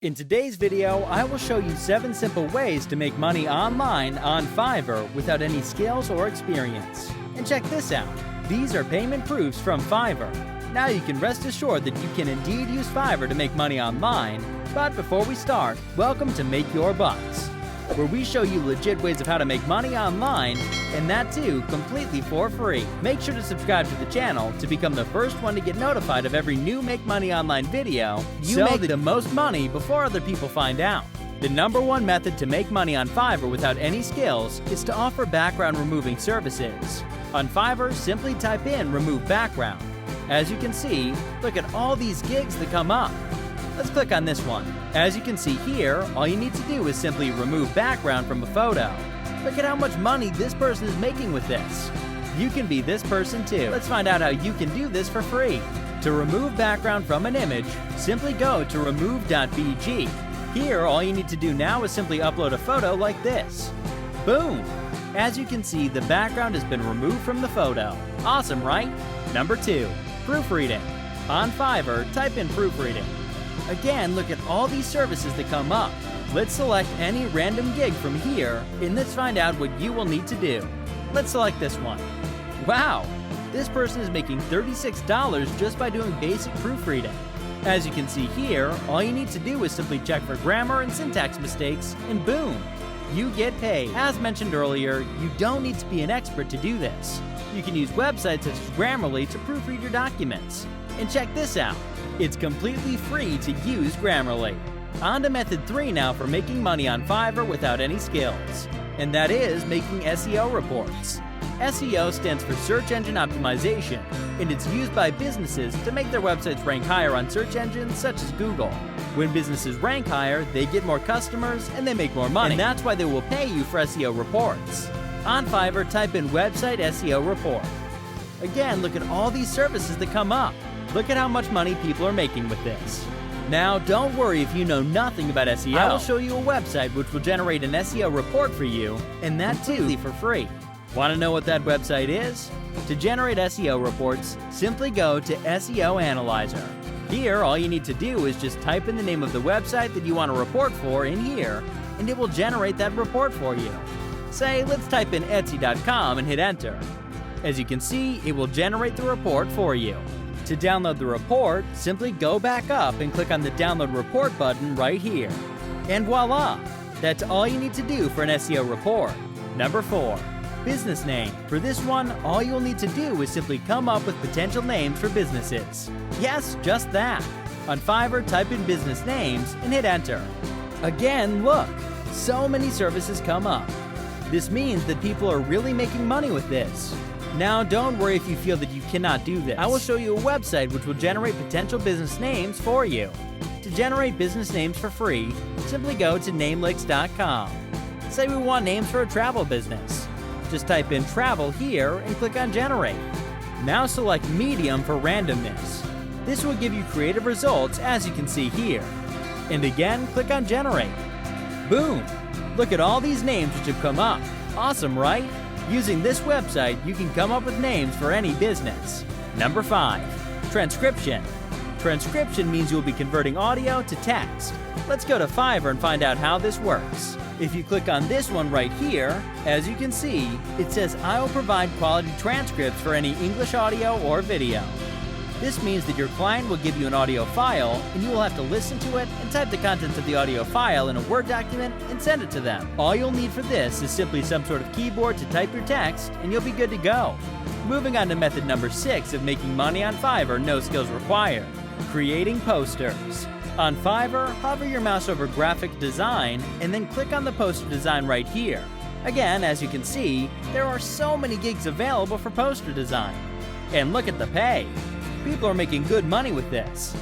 In today's video, I will show you 7 simple ways to make money online on Fiverr without any skills or experience. And check this out. These are payment proofs from Fiverr. Now you can rest assured that you can indeed use Fiverr to make money online. But before we start, welcome to Make Your Bucks, where we show you legit ways of how to make money online, and that too completely for free. Make sure to subscribe to the channel to become the first one to get notified of every new Make Money Online video. You make the most money before other people find out. The #1 method to make money on Fiverr without any skills is to offer background removing services. On Fiverr, simply type in remove background. As you can see, look at all these gigs that come up. Let's click on this one. As you can see here, all you need to do is simply remove background from a photo. Look at how much money this person is making with this. You can be this person too. Let's find out how you can do this for free. To remove background from an image, simply go to remove.bg. Here, all you need to do now is simply upload a photo like this. Boom! As you can see, the background has been removed from the photo. Awesome, right? #2, proofreading. On Fiverr, type in proofreading. Again, look at all these services that come up. Let's select any random gig from here, and let's find out what you will need to do. Let's select this one. Wow! This person is making $36 just by doing basic proofreading. As you can see here, all you need to do is simply check for grammar and syntax mistakes, and boom! You get paid. As mentioned earlier, you don't need to be an expert to do this. You can use websites such as Grammarly to proofread your documents. And check this out. It's completely free to use Grammarly. On to method 3 now for making money on Fiverr without any skills. And that is making SEO reports. SEO stands for Search Engine Optimization, and it's used by businesses to make their websites rank higher on search engines such as Google. When businesses rank higher, they get more customers and they make more money. And that's why they will pay you for SEO reports. On Fiverr, type in website SEO report. Again, look at all these services that come up. Look at how much money people are making with this. Now, don't worry if you know nothing about SEO. I will show you a website which will generate an SEO report for you, and that completely for free. Want to know what that website is? To generate SEO reports, simply go to SEO Analyzer. Here, all you need to do is just type in the name of the website that you want a report for in here, and it will generate that report for you. Say, let's type in Etsy.com and hit enter. As you can see, it will generate the report for you. To download the report, simply go back up and click on the Download Report button right here. And voila! That's all you need to do for an SEO report. #4, business name. For this one, all you'll need to do is simply come up with potential names for businesses. Yes, just that. On Fiverr, type in business names and hit enter. Again, look! So many services come up. This means that people are really making money with this. Now, don't worry if you feel that you cannot do this. I will show you a website which will generate potential business names for you. To generate business names for free, simply go to namelicks.com. Say we want names for a travel business. Just type in travel here and click on generate. Now select medium for randomness. This will give you creative results as you can see here. And again, click on generate. Boom! Look at all these names which have come up. Awesome, right? Using this website, you can come up with names for any business. #5, transcription. Transcription means you'll be converting audio to text. Let's go to Fiverr and find out how this works. If you click on this one right here, as you can see, it says I will provide quality transcripts for any English audio or video. This means that your client will give you an audio file, and you will have to listen to it and type the contents of the audio file in a Word document and send it to them. All you'll need for this is simply some sort of keyboard to type your text, and you'll be good to go. Moving on to method #6 of making money on Fiverr, no skills required. Creating posters. On Fiverr, hover your mouse over graphic design, and then click on the poster design right here. Again, as you can see, there are so many gigs available for poster design. And look at the pay. People are making good money with this.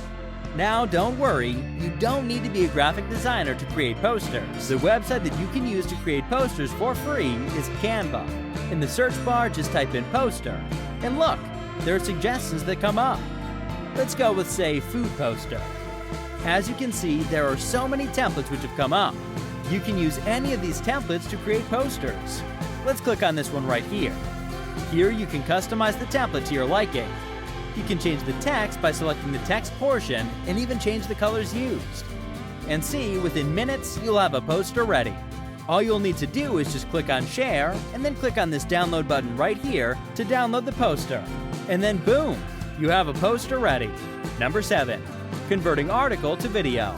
Now, don't worry, you don't need to be a graphic designer to create posters. The website that you can use to create posters for free is Canva. In the search bar, just type in poster. And look, there are suggestions that come up. Let's go with, say, food poster. As you can see, there are so many templates which have come up. You can use any of these templates to create posters. Let's click on this one right here. Here you can customize the template to your liking. You can change the text by selecting the text portion and even change the colors used. and see, within minutes, you'll have a poster ready. All you'll need to do is just click on Share, and then click on this download button right here to download the poster. And then boom, you have a poster ready. Number 7. Converting article to video.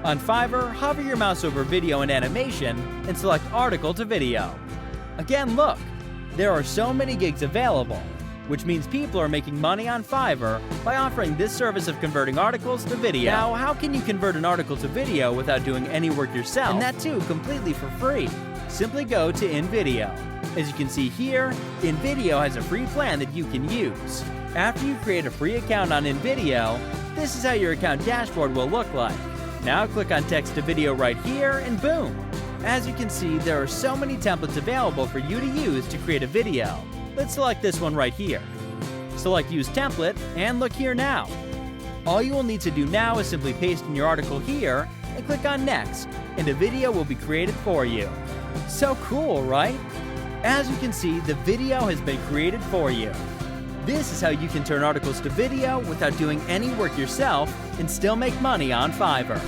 On Fiverr, hover your mouse over Video and Animation and select Article to Video. Again, look, there are so many gigs available, which means people are making money on Fiverr by offering this service of converting articles to video. Now, how can you convert an article to video without doing any work yourself, and that too completely for free? Simply go to InVideo. As you can see here, InVideo has a free plan that you can use. After you create a free account on InVideo, this is how your account dashboard will look like. Now click on Text to Video right here, and boom! As you can see, there are so many templates available for you to use to create a video. Let's select this one right here. Select Use Template, and look here now. All you will need to do now is simply paste in your article here, and click on Next, and a video will be created for you. So cool, right? As you can see, the video has been created for you. This is how you can turn articles to video without doing any work yourself and still make money on Fiverr.